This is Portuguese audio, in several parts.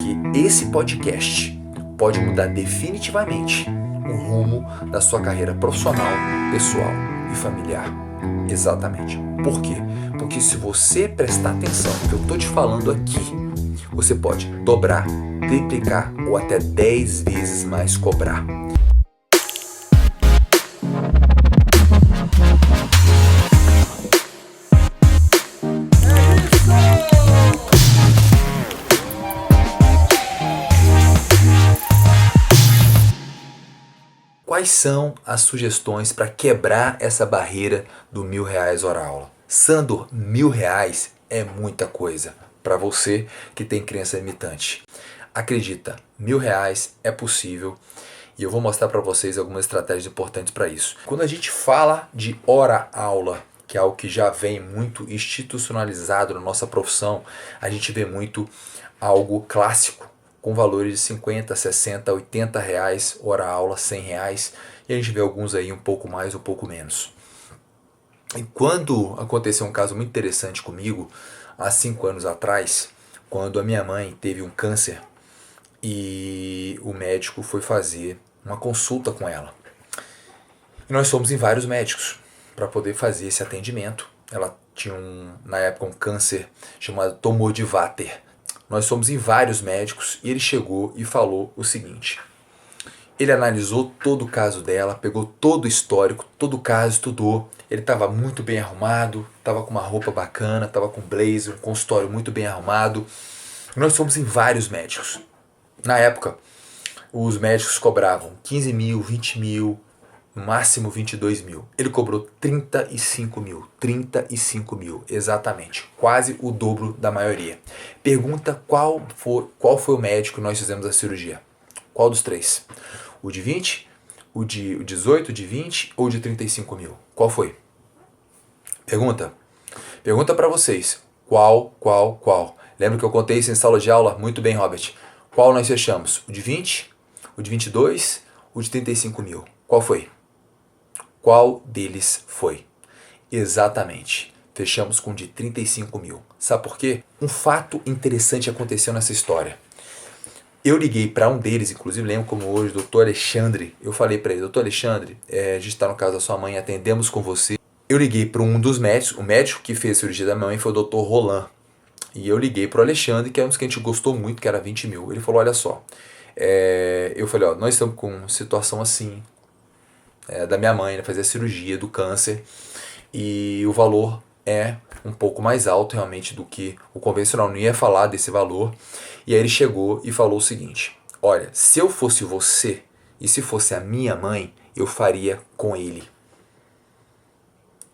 porque esse podcast pode mudar definitivamente o rumo da sua carreira profissional, pessoal e familiar. Exatamente. Por quê? Porque se você prestar atenção no que eu estou te falando aqui, você pode dobrar, triplicar ou até 10 vezes mais cobrar. Quais são as sugestões para quebrar essa barreira do R$1.000 hora aula? Sandor, R$1.000 é muita coisa para você que tem crença limitante. Acredita, R$1.000 é possível e eu vou mostrar para vocês algumas estratégias importantes para isso. Quando a gente fala de hora aula, que é algo que já vem muito institucionalizado na nossa profissão, a gente vê muito algo clássico, com valores de 50, 60, 80 reais, hora aula, 100 reais, e a gente vê alguns aí um pouco mais, um pouco menos. E quando aconteceu um caso muito interessante comigo, há 5 anos atrás, quando a minha mãe teve um câncer e o médico foi fazer uma consulta com ela. E nós fomos em vários médicos para poder fazer esse atendimento. Ela tinha, na época, um câncer chamado tumor de Vater. Nós fomos em vários médicos e ele chegou e falou o seguinte. Ele analisou todo o caso dela, pegou todo o histórico, todo o caso, estudou. Ele estava muito bem arrumado, estava com uma roupa bacana, estava com blazer, um consultório muito bem arrumado. Nós fomos em vários médicos. Na época, os médicos cobravam 15 mil, 20 mil, no máximo 22 mil. Ele cobrou 35 mil. 35 mil, exatamente. Quase o dobro da maioria. Pergunta qual foi o médico que nós fizemos a cirurgia. Qual dos três? O de 20, o de 18, o de 20 ou o de 35 mil? Qual foi? Pergunta. Pergunta para vocês. Qual? Lembra que eu contei isso em sala de aula? Muito bem, Robert. Qual nós fechamos? O de 20, o de 22, o de 35 mil? Qual foi? Qual deles foi? Exatamente. Fechamos com o de 35 mil. Sabe por quê? Um fato interessante aconteceu nessa história. Eu liguei para um deles, inclusive lembro como hoje, Dr. Alexandre. Eu falei para ele, Dr. Alexandre, a gente está no caso da sua mãe, atendemos com você. Eu liguei para um dos médicos, o médico que fez a cirurgia da minha mãe foi o Dr. Roland. E eu liguei para o Alexandre, que é um dos que a gente gostou muito, que era 20 mil. Ele falou, olha só, eu falei, nós estamos com situação assim, da minha mãe, fazer a cirurgia do câncer e o valor é um pouco mais alto realmente do que o convencional, não ia falar desse valor. E aí ele chegou e falou o seguinte, olha, se eu fosse você e se fosse a minha mãe, eu faria com ele.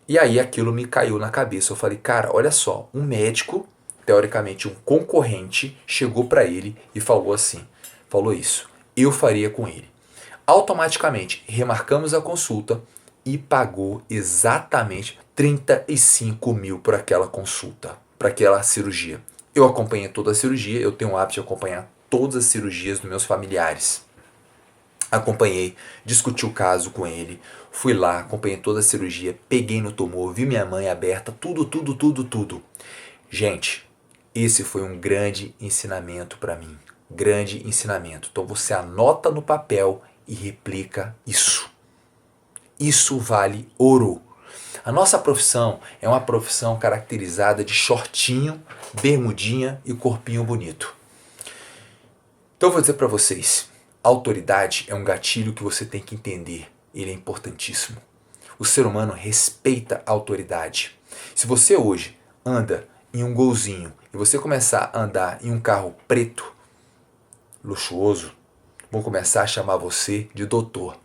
E aí aquilo me caiu na cabeça, eu falei, cara, olha só, um médico, teoricamente um concorrente, chegou para ele e falou assim, falou isso, eu faria com ele. Automaticamente remarcamos a consulta e pagou exatamente 35 mil por aquela consulta, para aquela cirurgia. Eu acompanhei toda a cirurgia, eu tenho o hábito de acompanhar todas as cirurgias dos meus familiares. Acompanhei, discuti o caso com ele, fui lá, acompanhei toda a cirurgia, peguei no tumor, vi minha mãe aberta, tudo. Gente, esse foi um grande ensinamento para mim, grande ensinamento. Então você anota no papel e replica isso. Isso vale ouro. A nossa profissão é uma profissão caracterizada de shortinho, bermudinha e corpinho bonito. Então eu vou dizer para vocês, autoridade é um gatilho que você tem que entender. Ele é importantíssimo. O ser humano respeita a autoridade. Se você hoje anda em um golzinho e você começar a andar em um carro preto, luxuoso, vão começar a chamar você de doutor.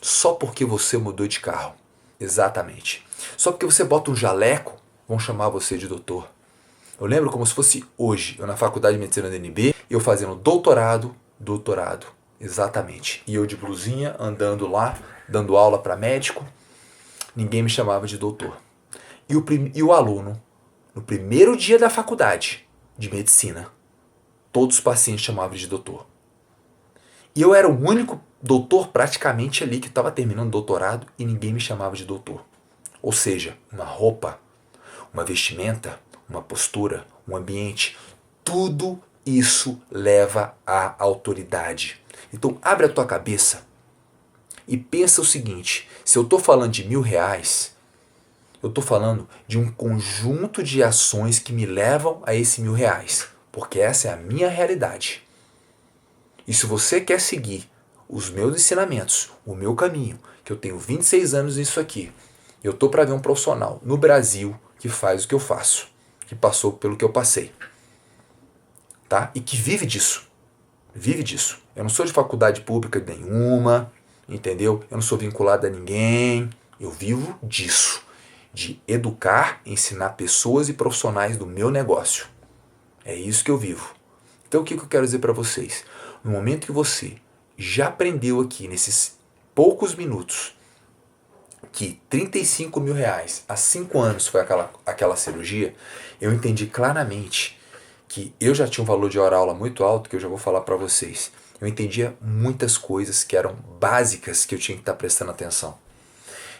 Só porque você mudou de carro. Exatamente. Só porque você bota um jaleco, vão chamar você de doutor. Eu lembro como se fosse hoje, eu na faculdade de medicina da UNB, eu fazendo doutorado. Exatamente. E eu de blusinha, andando lá, dando aula para médico, ninguém me chamava de doutor. E o aluno, no primeiro dia da faculdade de medicina, todos os pacientes chamavam de doutor. E eu era o único doutor praticamente ali que estava terminando o doutorado e ninguém me chamava de doutor. Ou seja, uma roupa, uma vestimenta, uma postura, um ambiente, tudo Isso leva à autoridade. Então abre a tua cabeça e pensa o seguinte, se eu estou falando de R$ 1.000, eu estou falando de um conjunto de ações que me levam a esse R$ 1.000, porque essa é a minha realidade. E se você quer seguir os meus ensinamentos, o meu caminho, que eu tenho 26 anos nisso aqui, eu estou para ver um profissional no Brasil que faz o que eu faço, que passou pelo que eu passei, tá? E que vive disso. Vive disso. Eu não sou de faculdade pública nenhuma, entendeu? Eu não sou vinculado a ninguém. Eu vivo disso. De educar, ensinar pessoas e profissionais do meu negócio. É isso que eu vivo. Então o que eu quero dizer para vocês? No momento que você já aprendeu aqui, nesses poucos minutos, que R$ 35.000 há 5 anos foi aquela cirurgia, eu entendi claramente que eu já tinha um valor de hora-aula muito alto, que eu já vou falar para vocês. Eu entendia muitas coisas que eram básicas que eu tinha que estar prestando atenção.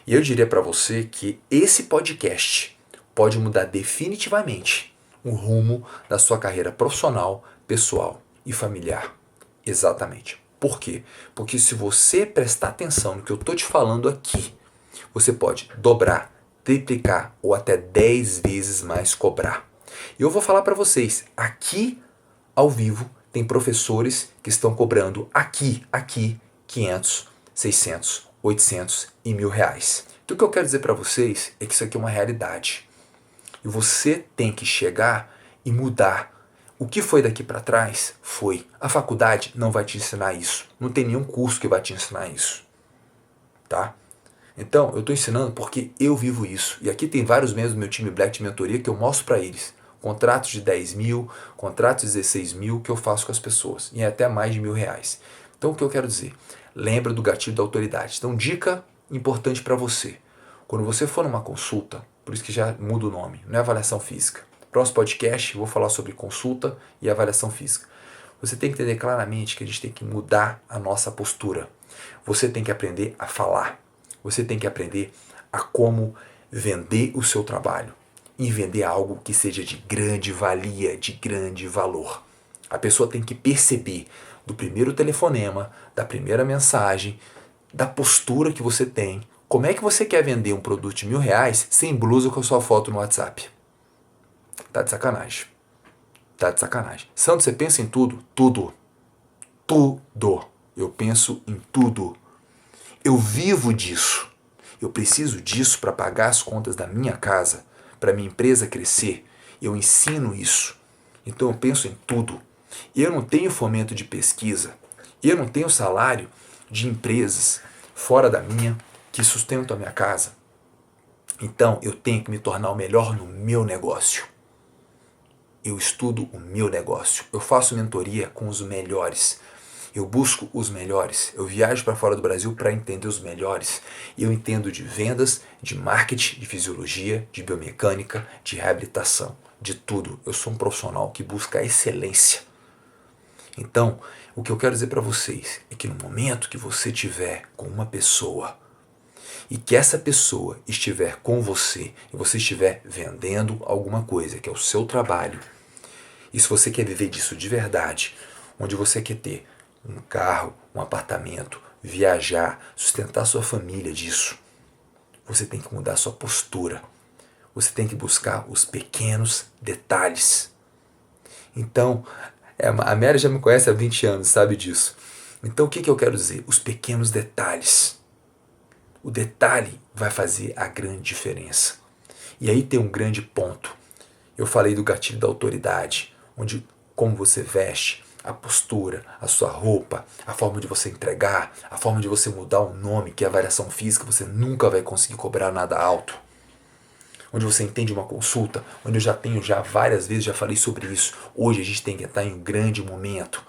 E eu diria para você que esse podcast pode mudar definitivamente o rumo da sua carreira profissional, pessoal e familiar. Exatamente. Por quê? Porque se você prestar atenção no que eu estou te falando aqui, você pode dobrar, triplicar ou até 10 vezes mais cobrar. E eu vou falar para vocês, aqui ao vivo tem professores que estão cobrando aqui 500, 600, 800 e R$ 1.000. Então o que eu quero dizer para vocês é que isso aqui é uma realidade. E você tem que chegar e mudar. O que foi daqui para trás foi. A faculdade não vai te ensinar isso. Não tem nenhum curso que vai te ensinar isso. Tá? Então, eu estou ensinando porque eu vivo isso. E aqui tem vários membros do meu time Black de mentoria que eu mostro para eles. Contratos de 10 mil, contratos de 16 mil que eu faço com as pessoas. E é até mais de R$ 1.000. Então, o que eu quero dizer? Lembra do gatilho da autoridade. Então, dica importante para você. Quando você for numa consulta, por isso que já muda o nome, não é avaliação física. Próximo podcast, eu vou falar sobre consulta e avaliação física. Você tem que entender claramente que a gente tem que mudar a nossa postura. Você tem que aprender a falar. Você tem que aprender a como vender o seu trabalho e vender algo que seja de grande valia, de grande valor. A pessoa tem que perceber do primeiro telefonema, da primeira mensagem, da postura que você tem. Como é que você quer vender um produto de R$ 1.000 sem blusa com a sua foto no WhatsApp? Tá de sacanagem. Tá de sacanagem. Santos, você pensa em tudo? Tudo. Tudo. Eu penso em tudo. Eu vivo disso. Eu preciso disso para pagar as contas da minha casa, para minha empresa crescer. Eu ensino isso. Então eu penso em tudo. Eu não tenho fomento de pesquisa. Eu não tenho salário de empresas fora da minha que sustentam a minha casa. Então eu tenho que me tornar o melhor no meu negócio. Eu estudo o meu negócio. Eu faço mentoria com os melhores. Eu busco os melhores. Eu viajo para fora do Brasil para entender os melhores. Eu entendo de vendas, de marketing, de fisiologia, de biomecânica, de reabilitação, de tudo. Eu sou um profissional que busca a excelência. Então, o que eu quero dizer para vocês é que no momento que você estiver com uma pessoa e que essa pessoa estiver com você e você estiver vendendo alguma coisa, que é o seu trabalho, e se você quer viver disso de verdade, onde você quer ter um carro, um apartamento, viajar, sustentar sua família disso, você tem que mudar sua postura. Você tem que buscar os pequenos detalhes. Então, a Mary já me conhece há 20 anos, sabe disso. Então, o que eu quero dizer? Os pequenos detalhes. O detalhe vai fazer a grande diferença. E aí tem um grande ponto. Eu falei do gatilho da autoridade, onde como você veste, a postura, a sua roupa, a forma de você entregar, a forma de você mudar o nome, que é a variação física, você nunca vai conseguir cobrar nada alto. Onde você entende uma consulta, onde eu já várias vezes já falei sobre isso. Hoje a gente tem que estar em um grande momento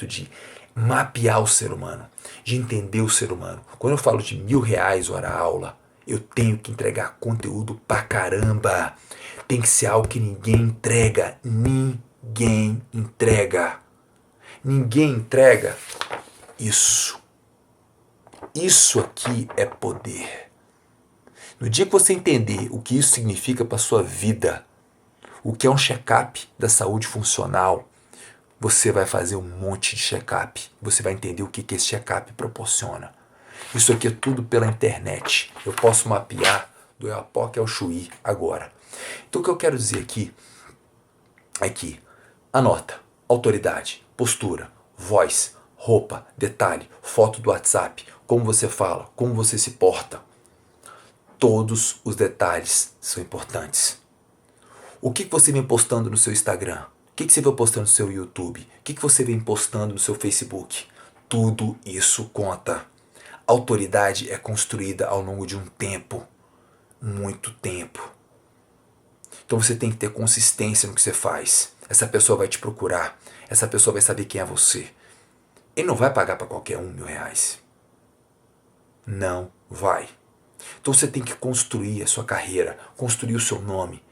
de mapear o ser humano, de entender o ser humano. Quando eu falo de R$ 1.000 hora aula, eu tenho que entregar conteúdo pra caramba. Tem que ser algo que ninguém entrega. Ninguém entrega. Ninguém entrega isso. Isso aqui é poder. No dia que você entender o que isso significa para sua vida, o que é um check-up da saúde funcional, você vai fazer um monte de check-up. Você vai entender o que esse check-up proporciona. Isso aqui é tudo pela internet. Eu posso mapear do Oiapoque ao Chuí agora. Então o que eu quero dizer aqui é que anota: autoridade, postura, voz, roupa, detalhe, foto do WhatsApp, como você fala, como você se porta. Todos os detalhes são importantes. O que você vem postando no seu Instagram? O que você vem postando no seu YouTube? O que você vem postando no seu Facebook? Tudo isso conta. Autoridade é construída ao longo de um tempo. Muito tempo. Então você tem que ter consistência no que você faz. Essa pessoa vai te procurar. Essa pessoa vai saber quem é você. Ele não vai pagar para qualquer um R$ 1.000. Não vai. Então você tem que construir a sua carreira, construir o seu nome,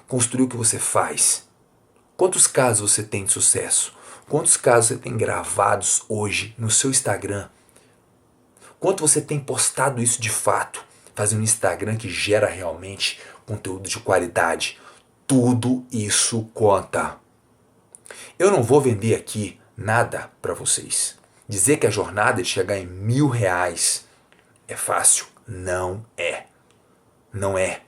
construir o que você faz. Quantos casos você tem de sucesso? Quantos casos você tem gravados hoje no seu Instagram? Quanto você tem postado isso de fato? Fazendo um Instagram que gera realmente conteúdo de qualidade. Tudo isso conta. Eu não vou vender aqui nada para vocês. Dizer que a jornada é de chegar em R$ 1.000 é fácil? Não é. Não é.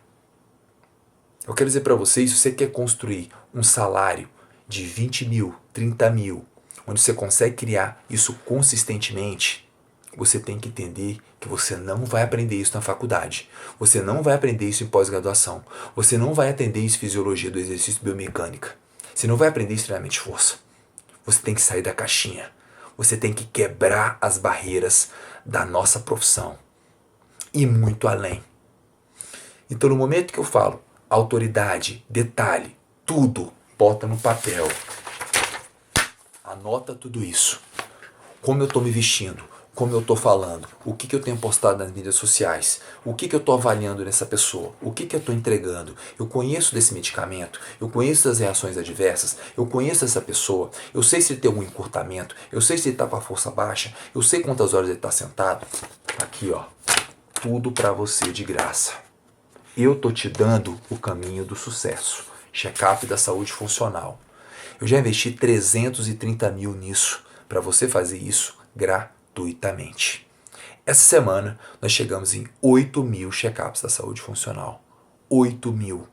Eu quero dizer para vocês, se você quer construir um salário de 20 mil, 30 mil, onde você consegue criar isso consistentemente, você tem que entender que você não vai aprender isso na faculdade. Você não vai aprender isso em pós-graduação. Você não vai aprender isso em fisiologia do exercício biomecânica. Você não vai aprender isso em treinamento de força. Você tem que sair da caixinha. Você tem que quebrar as barreiras da nossa profissão. E muito além. Então, no momento que eu falo autoridade, detalhe, tudo, bota no papel. Anota tudo isso. Como eu estou me vestindo, como eu estou falando, o que eu tenho postado nas mídias sociais, o que eu estou avaliando nessa pessoa, o que eu estou entregando. Eu conheço desse medicamento, eu conheço das reações adversas, eu conheço essa pessoa, eu sei se ele tem algum encurtamento, eu sei se ele está com a força baixa, eu sei quantas horas ele está sentado. Aqui, ó, tudo para você de graça. Eu estou te dando o caminho do sucesso. Check-up da saúde funcional. Eu já investi 330 mil nisso, para você fazer isso gratuitamente. Essa semana nós chegamos em 8 mil check-ups da saúde funcional. 8 mil.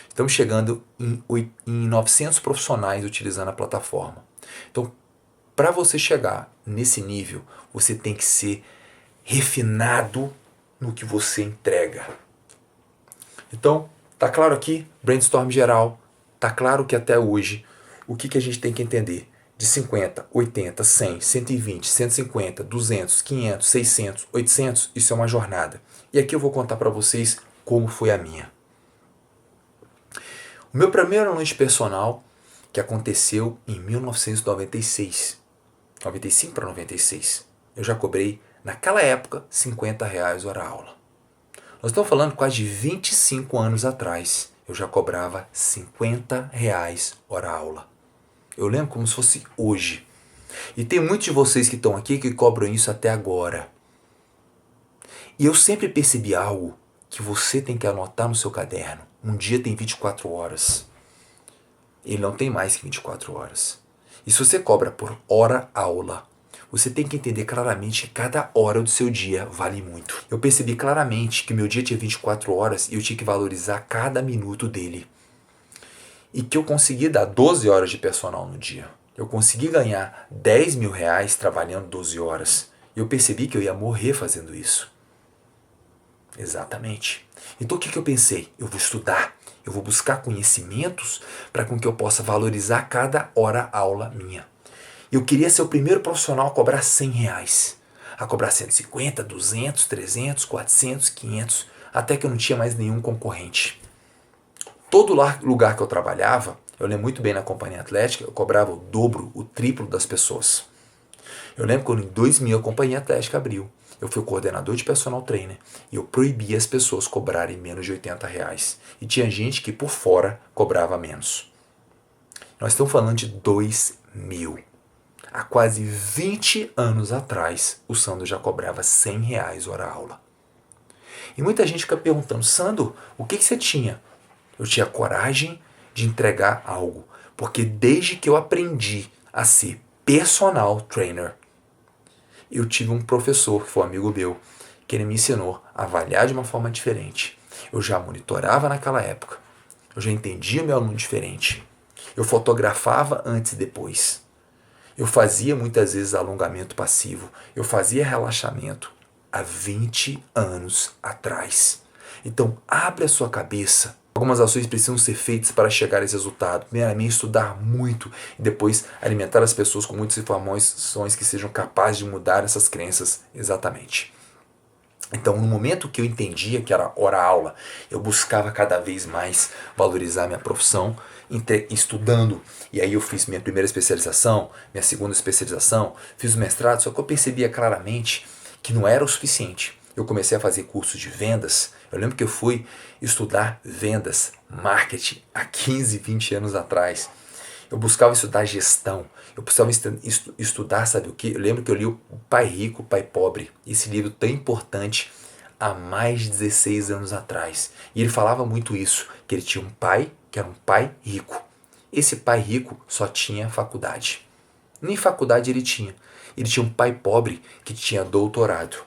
Estamos chegando em 900 profissionais utilizando a plataforma. Então, para você chegar nesse nível, você tem que ser refinado no que você entrega. Então, tá claro aqui, brainstorm geral, tá claro que até hoje, o que a gente tem que entender? De 50, 80, 100, 120, 150, 200, 500, 600, 800, isso é uma jornada. E aqui eu vou contar para vocês como foi a minha. O meu primeiro ano de personal, que aconteceu em 1996, 95 para 96, eu já cobrei, naquela época, R$ 50 hora aula. Nós estamos falando quase de 25 anos atrás. Eu já cobrava R$ 50 hora aula. Eu lembro como se fosse hoje. E tem muitos de vocês que estão aqui que cobram isso até agora. E eu sempre percebi algo que você tem que anotar no seu caderno. Um dia tem 24 horas. Ele não tem mais que 24 horas. E se você cobra por hora aula, você tem que entender claramente que cada hora do seu dia vale muito. Eu percebi claramente que meu dia tinha 24 horas e eu tinha que valorizar cada minuto dele. E que eu consegui dar 12 horas de personal no dia. Eu consegui ganhar R$ 10.000 trabalhando 12 horas. E eu percebi que eu ia morrer fazendo isso. Exatamente. Então o que eu pensei? Eu vou estudar, eu vou buscar conhecimentos para com que eu possa valorizar cada hora aula minha. Eu queria ser o primeiro profissional a cobrar R$ 100, a cobrar 150, 200, 300, 400, 500, até que eu não tinha mais nenhum concorrente. Todo lugar que eu trabalhava, eu lembro muito bem na companhia atlética, eu cobrava o dobro, o triplo das pessoas. Eu lembro quando em 2000 a companhia atlética abriu, eu fui o coordenador de personal trainer e eu proibia as pessoas cobrarem menos de R$ 80. E tinha gente que por fora cobrava menos. Nós estamos falando de 2000. Há quase 20 anos atrás, o Sandro já cobrava R$ 100 hora aula. E muita gente fica perguntando, Sandro, o que você tinha? Eu tinha coragem de entregar algo. Porque desde que eu aprendi a ser personal trainer. Eu tive um professor, que foi um amigo meu, que ele me ensinou a avaliar de uma forma diferente. Eu já monitorava naquela época. Eu já entendia meu aluno diferente. Eu fotografava antes e depois. Eu fazia muitas vezes alongamento passivo. Eu fazia relaxamento há 20 anos atrás. Então, abre a sua cabeça. Algumas ações precisam ser feitas para chegar a esse resultado. Primeiramente, estudar muito e depois alimentar as pessoas com muitas informações que sejam capazes de mudar essas crenças exatamente. Então, no momento que eu entendia que era hora-aula, eu buscava cada vez mais valorizar minha profissão, estudando. E aí eu fiz minha primeira especialização, minha segunda especialização, fiz o mestrado, só que eu percebia claramente que não era o suficiente. Eu comecei a fazer cursos de vendas. Eu lembro que eu fui estudar vendas, marketing, há 15, 20 anos atrás. Eu buscava estudar gestão. Eu buscava estudar, sabe o que? Eu lembro que eu li o Pai Rico, Pai Pobre. Esse livro tão importante há mais de 16 anos atrás. E ele falava muito isso, que ele tinha um pai, que era um pai rico. Esse pai rico só tinha faculdade. Nem faculdade ele tinha. Ele tinha um pai pobre que tinha doutorado.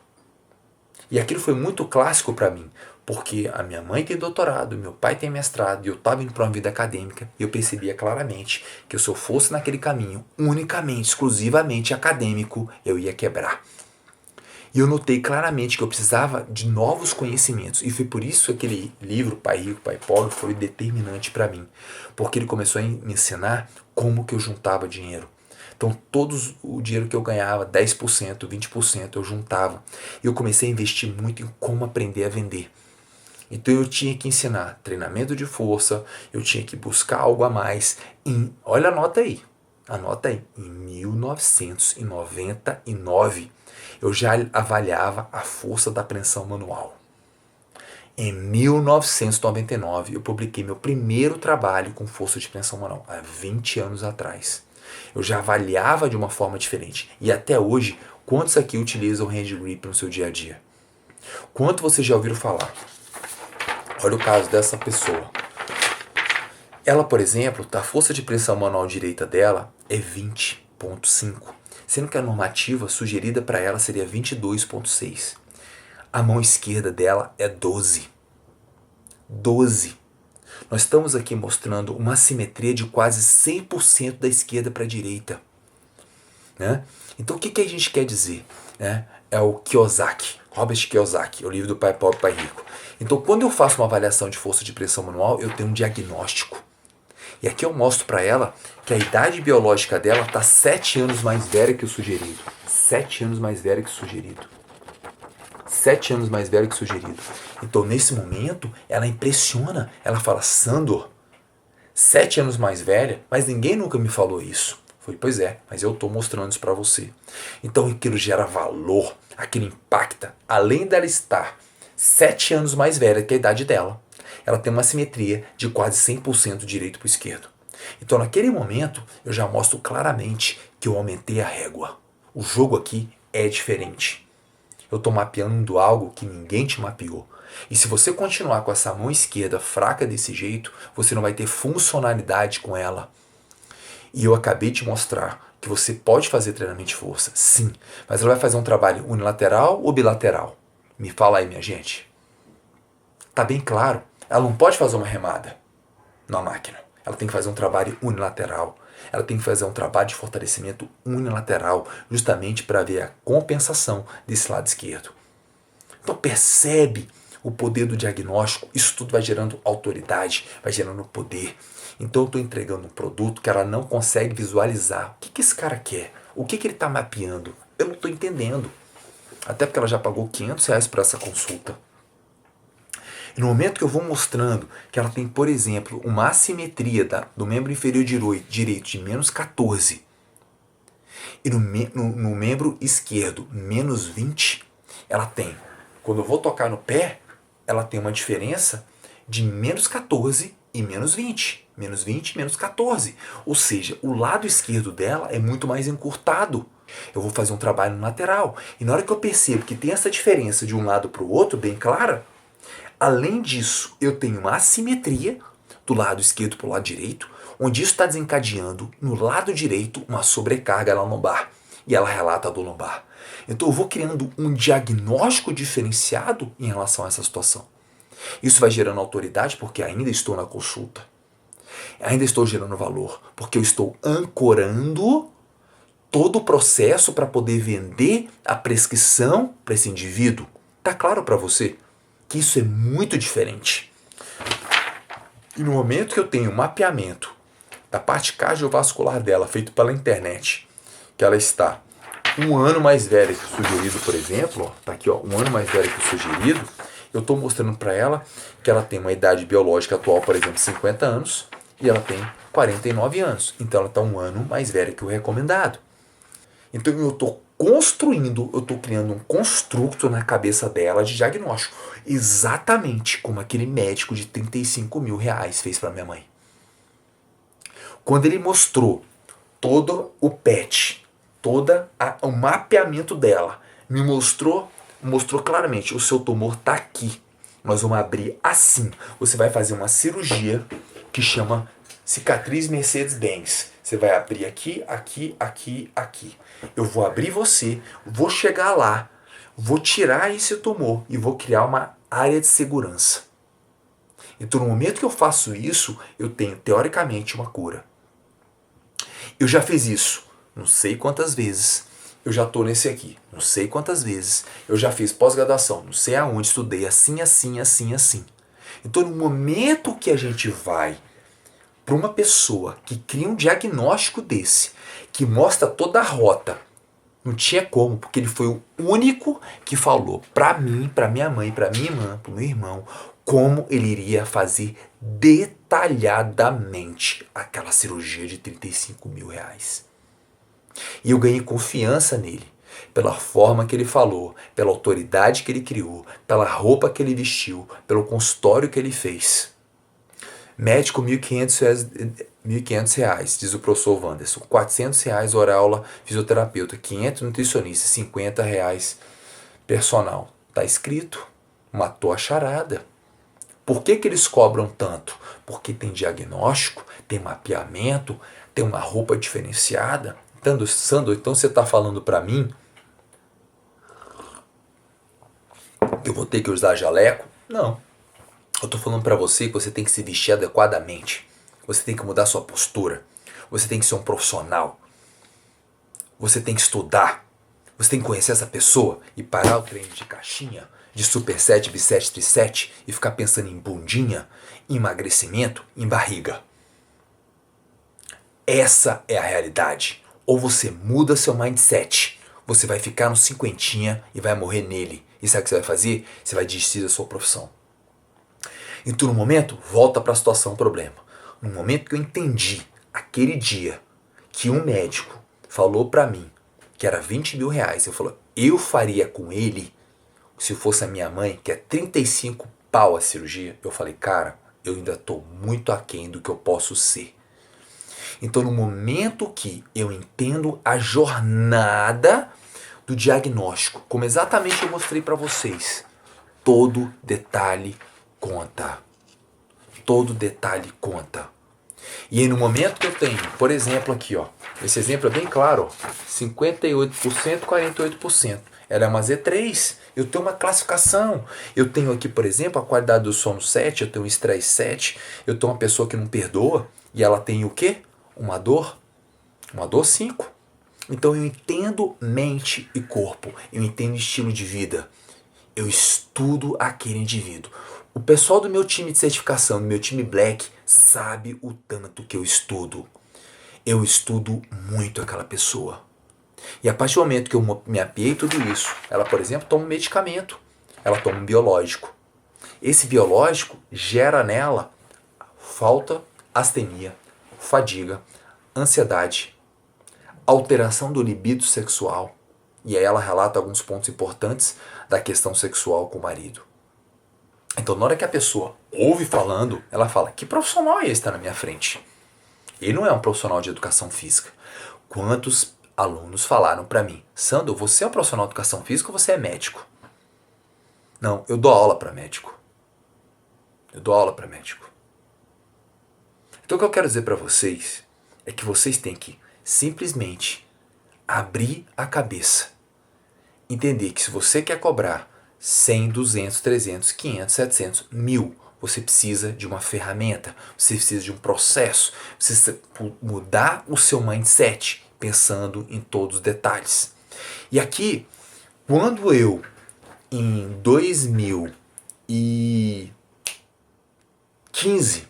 E aquilo foi muito clássico para mim, porque a minha mãe tem doutorado, meu pai tem mestrado, e eu estava indo para uma vida acadêmica, e eu percebia claramente que se eu fosse naquele caminho, unicamente, exclusivamente acadêmico, eu ia quebrar. E eu notei claramente que eu precisava de novos conhecimentos, e foi por isso que aquele livro, Pai Rico, Pai Pobre, foi determinante para mim, porque ele começou a me ensinar como que eu juntava dinheiro. Então, todo o dinheiro que eu ganhava, 10%, 20%, eu juntava. E eu comecei a investir muito em como aprender a vender. Então, eu tinha que ensinar treinamento de força, eu tinha que buscar algo a mais. Olha, anota aí, em 1999, eu já avaliava a força da apreensão manual. Em 1999, eu publiquei meu primeiro trabalho com força de apreensão manual, há 20 anos atrás. Eu já avaliava de uma forma diferente. E até hoje, quantos aqui utilizam o hand grip no seu dia a dia? Quanto vocês já ouviram falar? Olha o caso dessa pessoa. Ela, por exemplo, a força de pressão manual direita dela é 20,5, sendo que a normativa sugerida para ela seria 22,6. A mão esquerda dela é 12. 12. Nós estamos aqui mostrando uma simetria de quase 100% da esquerda para a direita. Né? Então o que a gente quer dizer? Né? É o Kiyosaki, Robert Kiyosaki, o livro do Pai Pobre, Pai Rico. Então quando eu faço uma avaliação de força de pressão manual, eu tenho um diagnóstico. E aqui eu mostro para ela que a idade biológica dela está 7 anos mais velha que o sugerido. 7 anos mais velha que o sugerido. 7 anos mais velha que o sugerido. Então, nesse momento, ela impressiona. Ela fala, Sandor, 7 anos mais velha, mas ninguém nunca me falou isso. Foi, pois é, mas eu estou mostrando isso para você. Então, aquilo gera valor, aquilo impacta. Além dela estar 7 anos mais velha que a idade dela, ela tem uma simetria de quase 100% direito para o esquerdo. Então, naquele momento, eu já mostro claramente que eu aumentei a régua. O jogo aqui é diferente. Eu estou mapeando algo que ninguém te mapeou. E se você continuar com essa mão esquerda fraca desse jeito, você não vai ter funcionalidade com ela. E eu acabei de mostrar que você pode fazer treinamento de força, sim. Mas ela vai fazer um trabalho unilateral ou bilateral? Me fala aí, minha gente. Tá bem claro. Ela não pode fazer uma remada na máquina. Ela tem que fazer um trabalho unilateral. Ela tem que fazer um trabalho de fortalecimento unilateral, justamente para ver a compensação desse lado esquerdo. Então percebe o poder do diagnóstico, isso tudo vai gerando autoridade, vai gerando poder. Então eu estou entregando um produto que ela não consegue visualizar. O que esse cara quer? O que ele está mapeando? Eu não estou entendendo. Até porque ela já pagou R$500 por essa consulta. E no momento que eu vou mostrando que ela tem, por exemplo, uma assimetria do membro inferior direito de menos 14 e no membro esquerdo menos 20, ela tem, quando eu vou tocar no pé, ela tem uma diferença de menos 14 e menos 20. Menos 20 e menos 14. Ou seja, o lado esquerdo dela é muito mais encurtado. Eu vou fazer um trabalho no lateral. E na hora que eu percebo que tem essa diferença de um lado para o outro, bem clara, além disso, eu tenho uma assimetria do lado esquerdo para o lado direito, onde isso está desencadeando no lado direito uma sobrecarga na lombar. E ela relata a dor lombar. Então eu vou criando um diagnóstico diferenciado em relação a essa situação. Isso vai gerando autoridade porque ainda estou na consulta. Ainda estou gerando valor porque eu estou ancorando todo o processo para poder vender a prescrição para esse indivíduo. Tá claro para você que isso é muito diferente? E no momento que eu tenho um mapeamento da parte cardiovascular dela, feito pela internet, que ela está um ano mais velha que o sugerido, por exemplo, tá aqui, ó, um ano mais velha que o sugerido, eu estou mostrando para ela que ela tem uma idade biológica atual, por exemplo, 50 anos, e ela tem 49 anos. Então ela está um ano mais velha que o recomendado. Então eu estou construindo, eu estou criando um construto na cabeça dela de diagnóstico, exatamente como aquele médico de 35 mil reais fez para minha mãe. Quando ele mostrou todo o PET, o mapeamento dela, me mostrou claramente, o seu tumor está aqui. Nós vamos abrir assim. Você vai fazer uma cirurgia que chama cicatriz Mercedes-Benz. Você vai abrir aqui, aqui, aqui, aqui. Eu vou abrir você, vou chegar lá, vou tirar esse tumor e vou criar uma área de segurança. Então, no momento que eu faço isso, eu tenho, teoricamente, uma cura. Eu já fiz isso, não sei quantas vezes. Eu já estou nesse aqui, não sei quantas vezes. Eu já fiz pós-graduação, não sei aonde, estudei assim, assim, assim, assim. Então, no momento que a gente vai para uma pessoa que cria um diagnóstico desse, que mostra toda a rota, não tinha como, porque ele foi o único que falou para mim, para minha mãe, para minha irmã, para o meu irmão, como ele iria fazer detalhadamente aquela cirurgia de 35 mil reais. E eu ganhei confiança nele, pela forma que ele falou, pela autoridade que ele criou, pela roupa que ele vestiu, pelo consultório que ele fez. Médico, R$1.500, diz o professor Wanderson. R$400 hora aula fisioterapeuta, 500 nutricionista, R$50 personal. Tá escrito, matou a charada. Por que eles cobram tanto? Porque tem diagnóstico, tem mapeamento, tem uma roupa diferenciada. Sandro, então você está falando para mim que eu vou ter que usar jaleco? Não. Eu estou falando para você que você tem que se vestir adequadamente. Você tem que mudar sua postura. Você tem que ser um profissional. Você tem que estudar. Você tem que conhecer essa pessoa e parar o treino de caixinha, de superset, bisset, trisset e ficar pensando em bundinha, em emagrecimento, em barriga. Essa é a realidade. Ou você muda seu mindset, você vai ficar no cinquentinha e vai morrer nele. E sabe o que você vai fazer? Você vai desistir da sua profissão. Então, no momento, volta para a situação, problema. No momento que eu entendi, aquele dia, que um médico falou para mim que era 20 mil reais, eu faria com ele, se fosse a minha mãe, que é 35 pau a cirurgia, eu falei, cara, eu ainda estou muito aquém do que eu posso ser. Então, no momento que eu entendo a jornada do diagnóstico, como exatamente eu mostrei para vocês, todo detalhe conta. Todo detalhe conta. E aí, no momento que eu tenho, por exemplo, aqui, ó, esse exemplo é bem claro, ó, 58%, 48%. Ela é uma Z3. Eu tenho uma classificação. Eu tenho aqui, por exemplo, a qualidade do sono 7, eu tenho um estresse 7, eu tenho uma pessoa que não perdoa e ela tem o quê? Uma dor 5. Então eu entendo mente e corpo, eu entendo estilo de vida, eu estudo aquele indivíduo. O pessoal do meu time de certificação, do meu time Black, sabe o tanto que eu estudo. Eu estudo muito aquela pessoa. E a partir do momento que eu me apiei tudo isso, ela, por exemplo, toma um medicamento, ela toma um biológico. Esse biológico gera nela falta, astenia, fadiga, ansiedade, alteração do libido sexual. E aí ela relata alguns pontos importantes da questão sexual com o marido. Então, na hora que a pessoa ouve falando, ela fala, que profissional é esse que está na minha frente? Ele não é um profissional de educação física. Quantos alunos falaram para mim, Sandro, você é um profissional de educação física ou você é médico? Não, eu dou aula para médico. Eu dou aula para médico. Então o que eu quero dizer para vocês é que vocês têm que simplesmente abrir a cabeça. Entender que se você quer cobrar 100, 200, 300, 500, 700, 1000, você precisa de uma ferramenta, você precisa de um processo, você precisa mudar o seu mindset pensando em todos os detalhes. E aqui, quando eu, em 2015,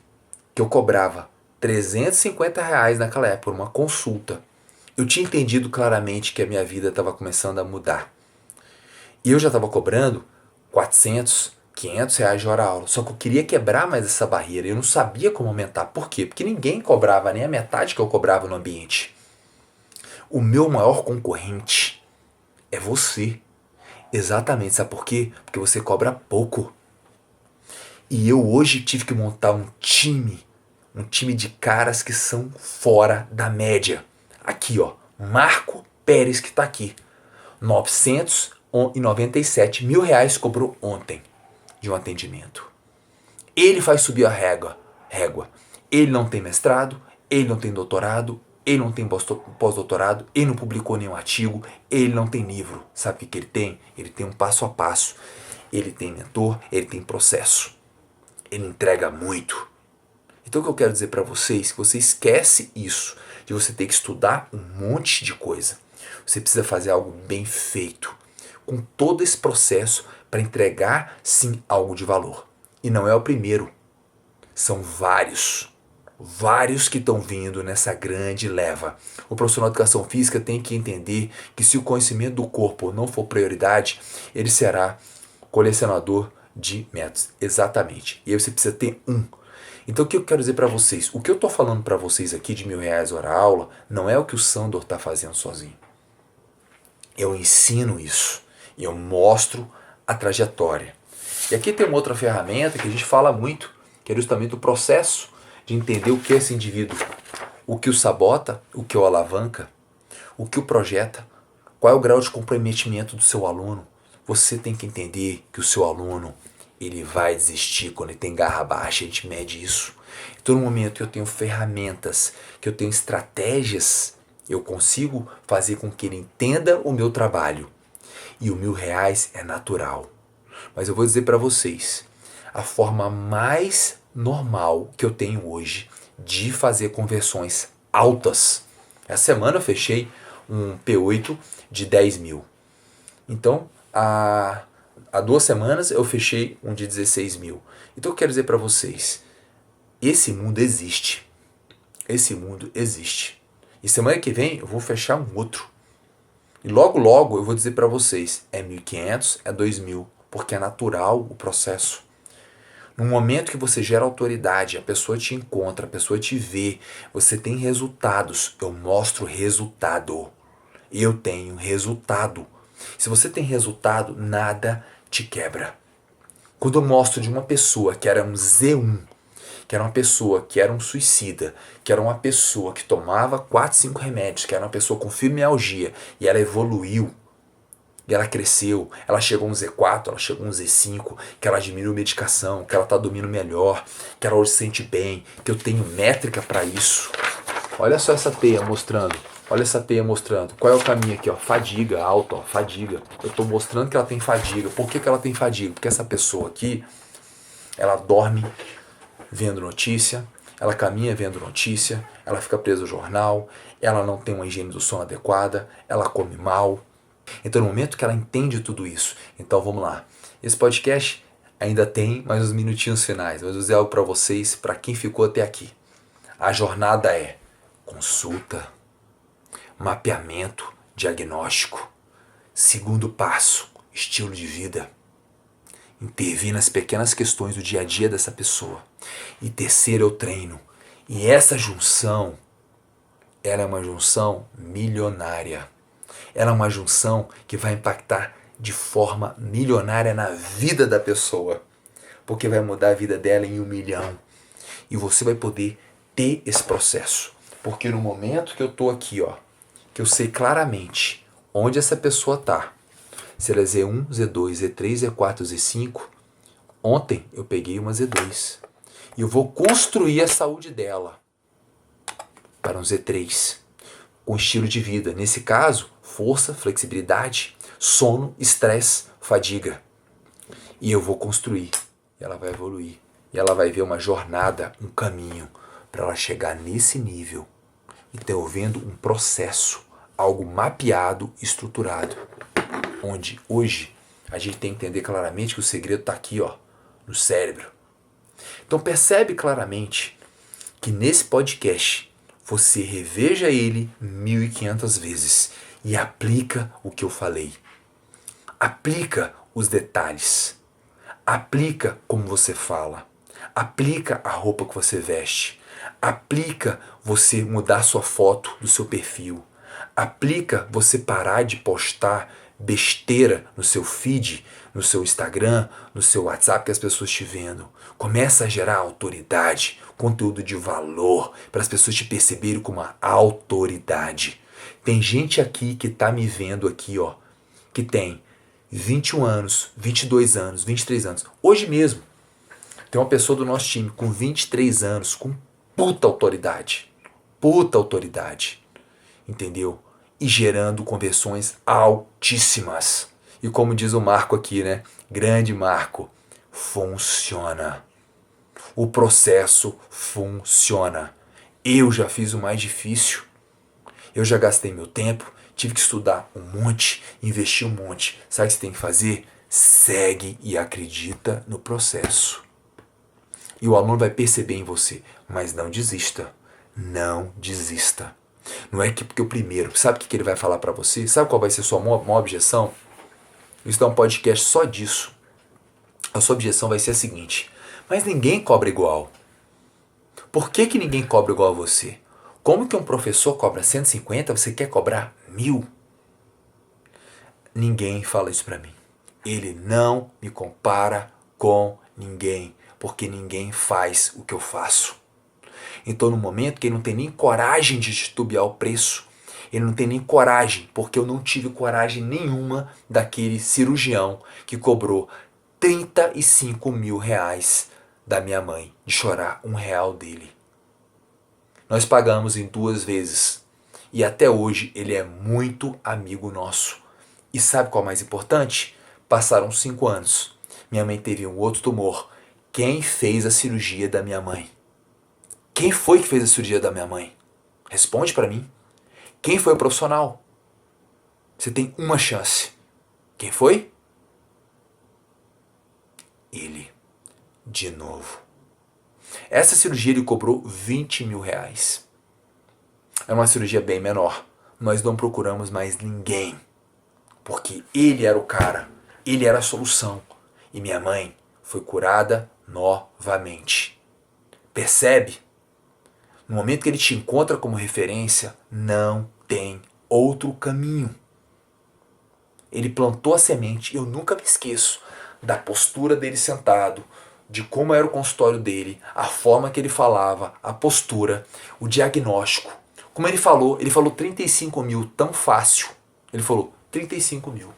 que eu cobrava R$ 350 naquela época por uma consulta, eu tinha entendido claramente que a minha vida estava começando a mudar. E eu já estava cobrando 400, R$ 500 de hora aula. Só que eu queria quebrar mais essa barreira. Eu não sabia como aumentar. Por quê? Porque ninguém cobrava nem a metade que eu cobrava no ambiente. O meu maior concorrente é você. Exatamente. Sabe por quê? Porque você cobra pouco. E eu hoje tive que montar um time de caras que são fora da média. Aqui, ó, Marco Pérez, que está aqui. R$ 997 mil cobrou ontem de um atendimento. Ele faz subir a régua. Ele não tem mestrado, ele não tem doutorado, ele não tem pós-doutorado, ele não publicou nenhum artigo, ele não tem livro. Sabe o que ele tem? Ele tem um passo a passo. Ele tem mentor, ele tem processo. Ele entrega muito. Então o que eu quero dizer para vocês é que você esquece isso, de você ter que estudar um monte de coisa. Você precisa fazer algo bem feito, com todo esse processo para entregar sim algo de valor. E não é o primeiro, são vários que estão vindo nessa grande leva. O profissional de educação física tem que entender que se o conhecimento do corpo não for prioridade, ele será colecionador de métodos. Exatamente. E aí você precisa ter um. Então o que eu quero dizer para vocês? O que eu estou falando para vocês aqui de R$ 1.000 hora aula não é o que o Sandor está fazendo sozinho. Eu ensino isso. E eu mostro a trajetória. E aqui tem uma outra ferramenta que a gente fala muito, que é justamente o processo de entender o que é esse indivíduo. O que o sabota, o que o alavanca, o que o projeta, qual é o grau de comprometimento do seu aluno. Você tem que entender que o seu aluno, ele vai desistir quando ele tem garra baixa, a gente mede isso. Então no momento que eu tenho ferramentas, que eu tenho estratégias, eu consigo fazer com que ele entenda o meu trabalho. E o R$ 1.000 é natural. Mas eu vou dizer para vocês, a forma mais normal que eu tenho hoje de fazer conversões altas. Essa semana eu fechei um P8 de 10 mil. Então, há 2 semanas eu fechei um de 16 mil. Então eu quero dizer para vocês, esse mundo existe. Esse mundo existe. E semana que vem eu vou fechar um outro. E logo logo eu vou dizer para vocês, é 1.500, é 2.000, porque é natural o processo. No momento que você gera autoridade, a pessoa te encontra, a pessoa te vê, você tem resultados, eu mostro resultado. Eu tenho resultado. Se você tem resultado, nada te quebra. Quando eu mostro de uma pessoa que era um Z1, que era uma pessoa que era um suicida, que era uma pessoa que tomava 4, 5 remédios, que era uma pessoa com fibromialgia, e ela evoluiu, e ela cresceu, ela chegou a um Z4, ela chegou a um Z5, que ela diminuiu medicação, que ela está dormindo melhor, que ela hoje se sente bem, que eu tenho métrica para isso. Olha só essa teia mostrando. Olha essa teia mostrando. Qual é o caminho aqui? Ó? Fadiga, alta, ó, fadiga. Eu estou mostrando que ela tem fadiga. Por que ela tem fadiga? Porque essa pessoa aqui, ela dorme vendo notícia, ela caminha vendo notícia, ela fica presa ao jornal, ela não tem uma higiene do sono adequada, ela come mal. Então no momento que ela entende tudo isso, então vamos lá. Esse podcast ainda tem mais uns minutinhos finais, mas vou dizer algo para vocês, para quem ficou até aqui. A jornada é consulta, mapeamento, diagnóstico. Segundo passo, estilo de vida. Intervir nas pequenas questões do dia a dia dessa pessoa. E terceiro, eu treino. E essa junção, ela é uma junção milionária. Ela é uma junção que vai impactar de forma milionária na vida da pessoa. Porque vai mudar a vida dela em 1 milhão. E você vai poder ter esse processo. Porque no momento que eu estou aqui, ó, que eu sei claramente onde essa pessoa está, se ela é Z1, Z2, Z3, Z4, Z5, ontem eu peguei uma Z2. E eu vou construir a saúde dela. para um Z3, com estilo de vida. Nesse caso, força, flexibilidade, sono, estresse, fadiga. E eu vou construir. E ela vai evoluir. E ela vai ver uma jornada, um caminho, para ela chegar nesse nível. E ter vendo um processo, algo mapeado, estruturado. Onde hoje a gente tem que entender claramente que o segredo está aqui, ó, no cérebro. Então percebe claramente que nesse podcast você reveja ele 1.500 vezes e aplica o que eu falei. Aplica os detalhes. Aplica como você fala. Aplica a roupa que você veste. Aplica você mudar sua foto do seu perfil. Aplica você parar de postar besteira no seu feed, no seu Instagram, no seu WhatsApp que as pessoas te vendo. Começa a gerar autoridade, conteúdo de valor, para as pessoas te perceberem como uma autoridade. Tem gente aqui que tá me vendo aqui, ó, que tem 21 anos, 22 anos, 23 anos. Hoje mesmo, tem uma pessoa do nosso time com 23 anos, com puta autoridade. Puta autoridade. Entendeu? E gerando conversões altíssimas. E como diz o Marco aqui, né? Grande Marco. Funciona. O processo funciona. Eu já fiz o mais difícil. Eu já gastei meu tempo. Tive que estudar um monte, investir um monte. Sabe o que você tem que fazer? Segue e acredita no processo. E o aluno vai perceber em você. Mas não desista. Não desista. Não é que porque o primeiro, sabe o que ele vai falar para você? Sabe qual vai ser a sua maior objeção? Isso dá um podcast só disso. A sua objeção vai ser a seguinte: mas ninguém cobra igual. Por que ninguém cobra igual a você? Como que um professor cobra 150, você quer cobrar 1.000? Ninguém fala isso para mim. Ele não me compara com ninguém, porque ninguém faz o que eu faço. Então, no momento que ele não tem nem coragem de titubear o preço, ele não tem nem coragem, porque eu não tive coragem nenhuma daquele cirurgião que cobrou 35 mil reais da minha mãe, de chorar R$1 dele. Nós pagamos em 2 vezes. E até hoje ele é muito amigo nosso. E sabe qual é o mais importante? Passaram 5 anos. Minha mãe teve um outro tumor. Quem fez a cirurgia da minha mãe? Quem foi que fez a cirurgia da minha mãe? Responde para mim. Quem foi o profissional? Você tem uma chance. Quem foi? Ele. De novo. Essa cirurgia ele cobrou 20 mil reais. É uma cirurgia bem menor. Nós não procuramos mais ninguém. Porque ele era o cara. Ele era a solução. E minha mãe foi curada novamente. Percebe? No momento que ele te encontra como referência, não tem outro caminho. Ele plantou a semente. Eu nunca me esqueço da postura dele sentado, de como era o consultório dele, a forma que ele falava, a postura, o diagnóstico. Como ele falou 35 mil tão fácil. Ele falou 35 mil.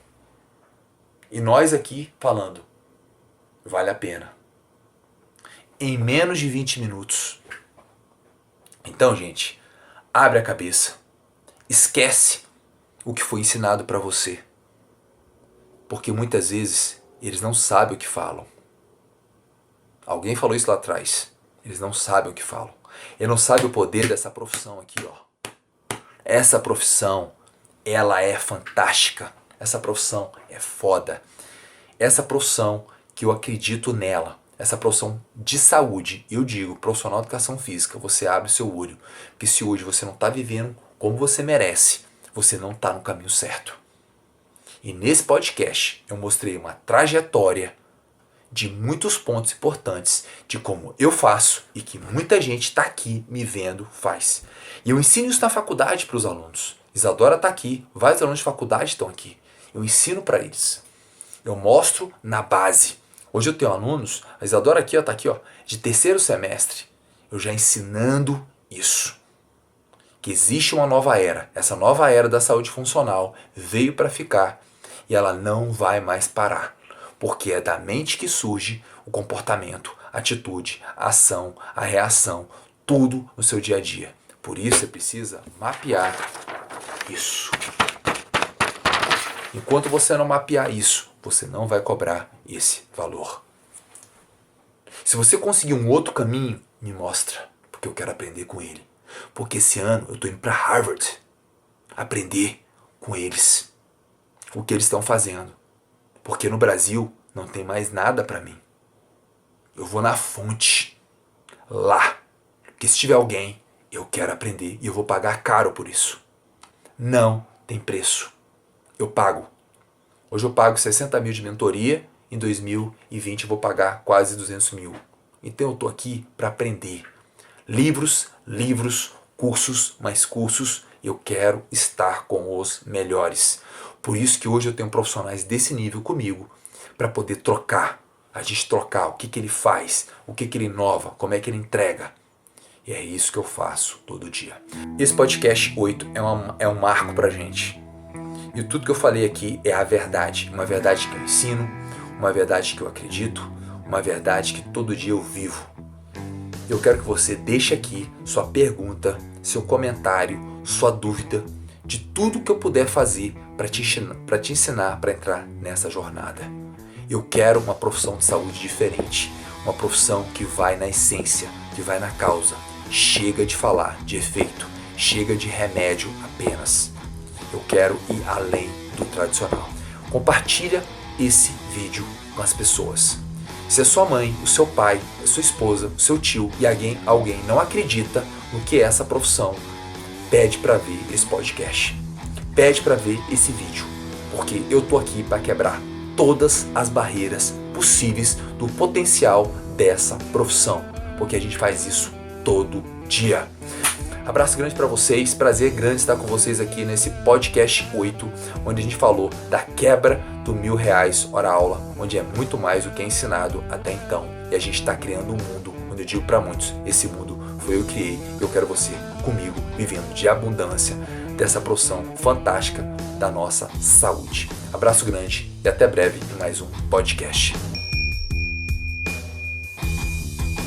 E nós aqui falando, vale a pena. Em menos de 20 minutos. Então, gente, abre a cabeça. Esquece o que foi ensinado para você. Porque muitas vezes eles não sabem o que falam. Alguém falou isso lá atrás. Eles não sabem o que falam. Eles não sabem o poder dessa profissão aqui, ó. Essa profissão, ela é fantástica. Essa profissão é foda. Essa profissão que eu acredito nela. Essa profissão de saúde, eu digo, profissional de educação física, você abre seu olho. Porque se hoje você não está vivendo como você merece, você não está no caminho certo. E nesse podcast eu mostrei uma trajetória de muitos pontos importantes de como eu faço e que muita gente está aqui me vendo faz. E eu ensino isso na faculdade para os alunos. Isadora está aqui, vários alunos de faculdade estão aqui. Eu ensino para eles. Eu mostro na base. Hoje eu tenho alunos, a Isadora aqui está aqui, ó, de 3º semestre. Eu já ensinando isso. Que existe uma nova era. Essa nova era da saúde funcional veio para ficar e ela não vai mais parar. Porque é da mente que surge o comportamento, a atitude, a ação, a reação, tudo no seu dia a dia. Por isso você precisa mapear isso. Enquanto você não mapear isso, você não vai cobrar esse valor. Se você conseguir um outro caminho, me mostra, porque eu quero aprender com ele. Porque esse ano eu estou indo para Harvard aprender com eles, o que eles estão fazendo. Porque no Brasil não tem mais nada para mim. Eu vou na fonte, lá. Porque se tiver alguém, eu quero aprender e eu vou pagar caro por isso. Não tem preço. Eu pago. Hoje eu pago 60 mil de mentoria, em 2020 eu vou pagar quase 200 mil. Então eu estou aqui para aprender. Livros, cursos, mais cursos. Eu quero estar com os melhores. Por isso que hoje eu tenho profissionais desse nível comigo, para poder trocar. A gente trocar o que ele faz, o que ele inova, como é que ele entrega. E é isso que eu faço todo dia. Esse podcast 8 é um marco pra gente. E tudo que eu falei aqui é a verdade. Uma verdade que eu ensino, uma verdade que eu acredito, uma verdade que todo dia eu vivo. Eu quero que você deixe aqui sua pergunta, seu comentário, sua dúvida, de tudo que eu puder fazer para te ensinar para entrar nessa jornada. Eu quero uma profissão de saúde diferente, uma profissão que vai na essência, que vai na causa. Chega de falar de efeito, chega de remédio apenas. Eu quero ir além do tradicional. Compartilha esse vídeo com as pessoas. Se a sua mãe, o seu pai, a sua esposa, o seu tio e alguém não acredita no que é essa profissão, pede para ver esse podcast. Pede para ver esse vídeo, porque eu tô aqui para quebrar todas as barreiras possíveis do potencial dessa profissão, porque a gente faz isso todo dia. Abraço grande para vocês, prazer grande estar com vocês aqui nesse podcast 8, onde a gente falou da quebra do R$1.000 hora aula, onde é muito mais do que é ensinado até então. E a gente está criando um mundo, onde eu digo para muitos, esse mundo foi eu que criei, e eu quero você comigo, vivendo de abundância, dessa profissão fantástica da nossa saúde. Abraço grande e até breve em mais um podcast.